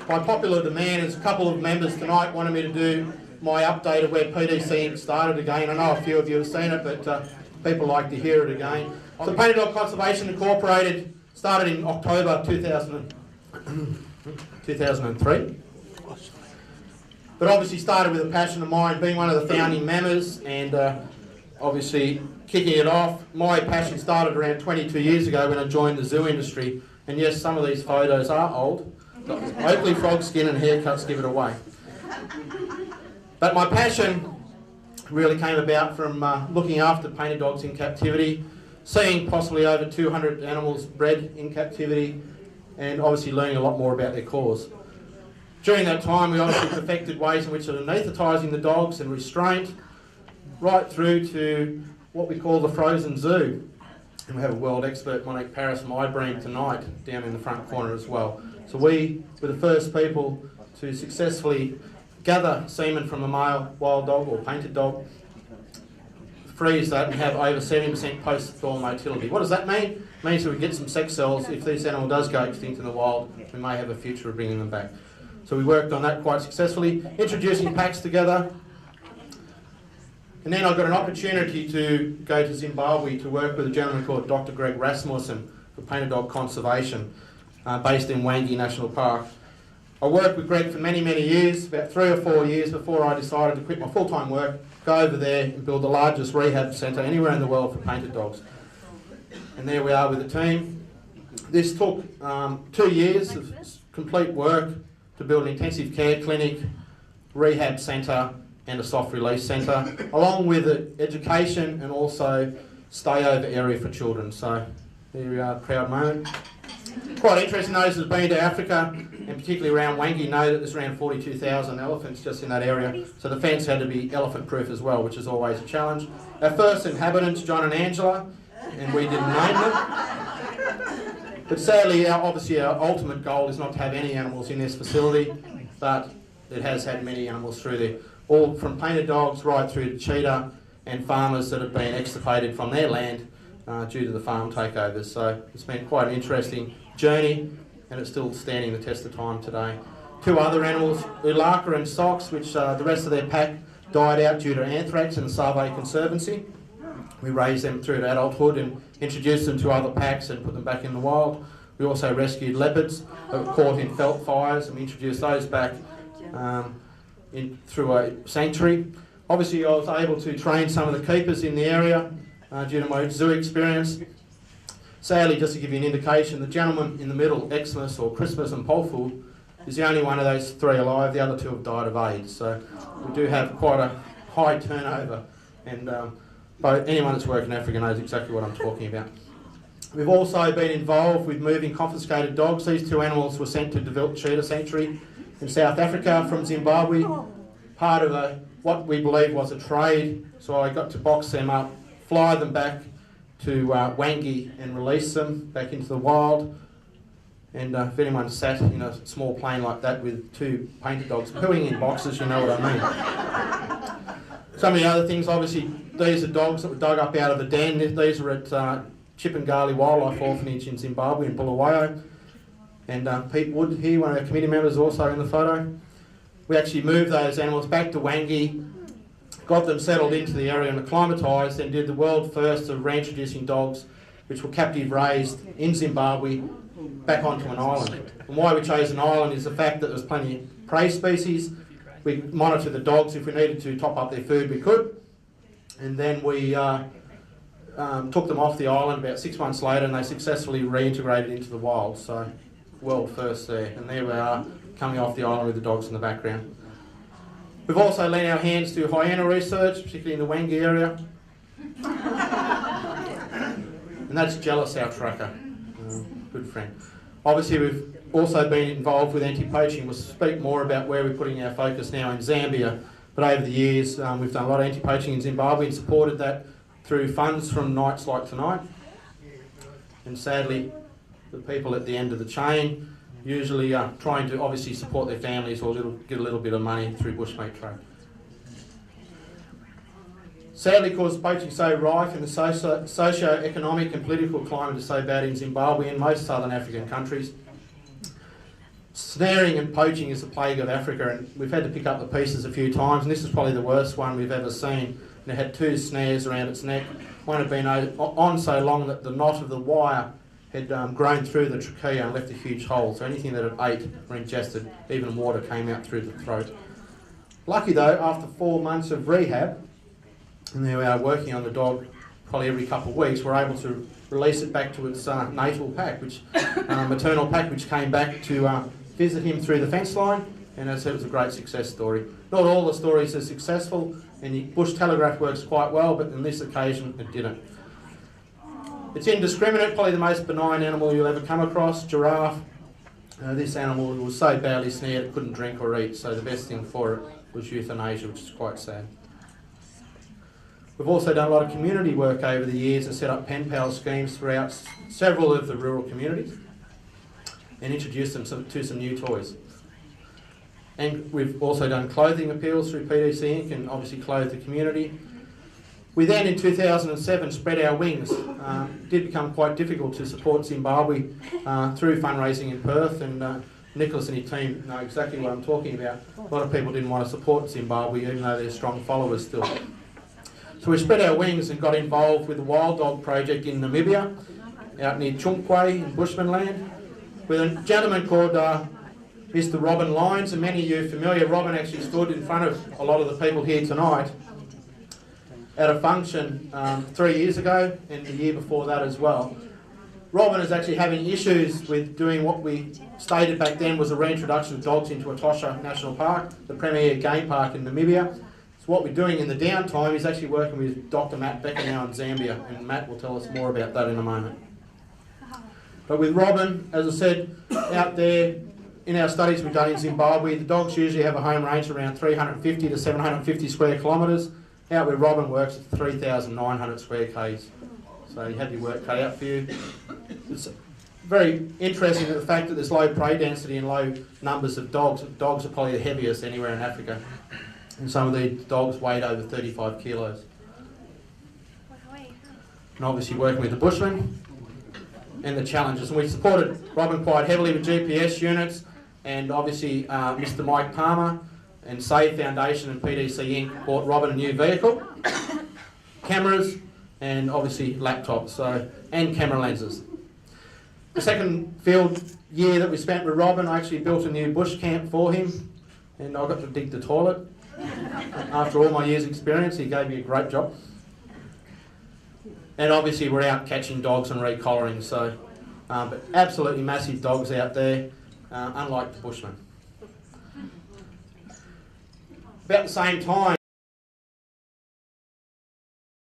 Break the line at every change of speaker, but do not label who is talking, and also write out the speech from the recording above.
by popular demand, as a couple of members tonight wanted me to do my update of where PDC started again. I know a few of you have seen it, but people like to hear it again. So Painted Dog Conservation Incorporated started in October 2003. But obviously started with a passion of mine, being one of the founding members, and obviously kicking it off. My passion started around 22 years ago when I joined the zoo industry. And yes, some of these photos are old. Oakley frog skin and haircuts give it away. But my passion really came about from looking after painted dogs in captivity, seeing possibly over 200 animals bred in captivity, and obviously learning a lot more about their cause. During that time, we obviously perfected ways in which of anaesthetising the dogs and restraint, right through to what we call the frozen zoo. And we have a world expert, Monique Paris from iBream tonight, down in the front corner as well. So we were the first people to successfully gather semen from a male wild dog or painted dog, freeze that and have over 70% post-thaw motility. What does that mean? It means that we get some sex cells. If this animal does go extinct in the wild, we may have a future of bringing them back. So we worked on that quite successfully, introducing packs together. And then I got an opportunity to go to Zimbabwe to work with a gentleman called Dr. Greg Rasmussen for Painted Dog Conservation, based in Wangi National Park. I worked with Greg for many, many years, about 3 or 4 years before I decided to quit my full-time work, go over there and build the largest rehab centre anywhere in the world for painted dogs. And there we are with the team. This took 2 years of complete work to build an intensive care clinic, rehab centre and a soft release centre, along with an education and also stay-over area for children. So there we are, proud moment. Quite interesting, those that have been to Africa, and particularly around Wangi, know that there's around 42,000 elephants just in that area. So the fence had to be elephant-proof as well, which is always a challenge. Our first inhabitants, John and Angela, and we didn't name them. But sadly, obviously our ultimate goal is not to have any animals in this facility, but it has had many animals through there, all from painted dogs right through to cheetah and farmers that have been extirpated from their land due to the farm takeovers. So it's been quite an interesting journey, and it's still standing the test of time today. 2 other animals, Ulaka and Sox, which the rest of their pack died out due to anthrax in the Save Conservancy. We raised them through to adulthood and introduced them to other packs and put them back in the wild. We also rescued leopards that were caught in felt fires, and we introduced those back through a sanctuary. Obviously I was able to train some of the keepers in the area due to my zoo experience. Sadly, just to give you an indication, the gentleman in the middle, Xmas or Christmas and Polfu, is the only one of those 3 alive. The other 2 have died of AIDS. So we do have quite a high turnover, and anyone that's worked in Africa knows exactly what I'm talking about. We've also been involved with moving confiscated dogs. These 2 animals were sent to DeVilt Cheetah Sanctuary in South Africa from Zimbabwe, part of what we believe was a trade. So I got to box them up, fly them back to Wangi and release them back into the wild. And if anyone sat in a small plane like that with 2 painted dogs pooing in boxes, you know what I mean. Some of the other things, obviously, these are dogs that were dug up out of the den. These are at Chipangali Wildlife Orphanage in Zimbabwe in Bulawayo. And Pete Wood here, one of our committee members, also in the photo. We actually moved those animals back to Wangi, got them settled into the area and acclimatised, and did the world first of reintroducing dogs which were captive raised in Zimbabwe back onto an island. And why we chose an island is the fact that there was plenty of prey species. We monitored the dogs. If we needed to top up their food, we could. And then we took them off the island about 6 months later, and they successfully reintegrated into the wild. So world first there. And there we are, coming off the island with the dogs in the background. We've also lent our hands to hyena research, particularly in the Wangi area. And that's Jealous, our tracker, good friend. Obviously we've also been involved with anti-poaching. We'll speak more about where we're putting our focus now in Zambia. But over the years we've done a lot of anti-poaching in Zimbabwe and supported that through funds from nights like tonight. And sadly, the people at the end of the chain usually trying to obviously support their families or get a little bit of money through bushmeat trade. Sadly, because poaching is so rife and the socio-economic and political climate is so bad in Zimbabwe and most southern African countries, Snaring and poaching is the plague of Africa, and we've had to pick up the pieces a few times, and this is probably the worst one we've ever seen. And it had 2 snares around its neck. One had been on so long that the knot of the wire had grown through the trachea and left a huge hole, so anything that it ate or ingested, even water, came out through the throat. Lucky though, after 4 months of rehab, and we are working on the dog probably every couple of weeks, we're able to release it back to its natal pack, maternal pack, which came back to visit him through the fence line, and as I said, it was a great success story. Not all the stories are successful, and the bush telegraph works quite well, but on this occasion it didn't. It's indiscriminate, probably the most benign animal you'll ever come across, giraffe. This animal was so badly snared it couldn't drink or eat, so the best thing for it was euthanasia, which is quite sad. We've also done a lot of community work over the years and set up pen pal schemes throughout several of the rural communities and introduced them to some new toys. And we've also done clothing appeals through PDC Inc. and obviously clothed the community. We then, in 2007, spread our wings. It did become quite difficult to support Zimbabwe through fundraising in Perth, and Nicholas and his team know exactly what I'm talking about. A lot of people didn't want to support Zimbabwe, even though they're strong followers still. So we spread our wings and got involved with the Wild Dog Project in Namibia, out near Chunkwe in Bushman land, with a gentleman called Mr. Robin Lyons, and many of you are familiar. Robin actually stood in front of a lot of the people here tonight at a function 3 years ago and the year before that as well. Robin is actually having issues with doing what we stated back then was a reintroduction of dogs into Etosha National Park, the premier game park in Namibia. So what we're doing in the downtime is actually working with Dr. Matt Becker now in Zambia, and Matt will tell us more about that in a moment. But with Robin, as I said, out there in our studies we've done in Zimbabwe, the dogs usually have a home range around 350 to 750 square kilometres. Out where Robin works at 3,900 square k's. So you have your work cut out for you. It's very interesting the fact that there's low prey density and low numbers of dogs. Dogs are probably the heaviest anywhere in Africa. And some of these dogs weighed over 35 kilos. And obviously working with the bushmen and the challenges. And we supported Robin quite heavily with GPS units, and obviously Mr. Mike Palmer and Save Foundation and PDC Inc. bought Robin a new vehicle, cameras, and obviously laptops, and camera lenses. The second field year that we spent with Robin, I actually built a new bush camp for him, and I got to dig the toilet. After all my years' experience, he gave me a great job. And obviously we're out catching dogs and recollaring, but absolutely massive dogs out there, unlike the bushmen. About the same time,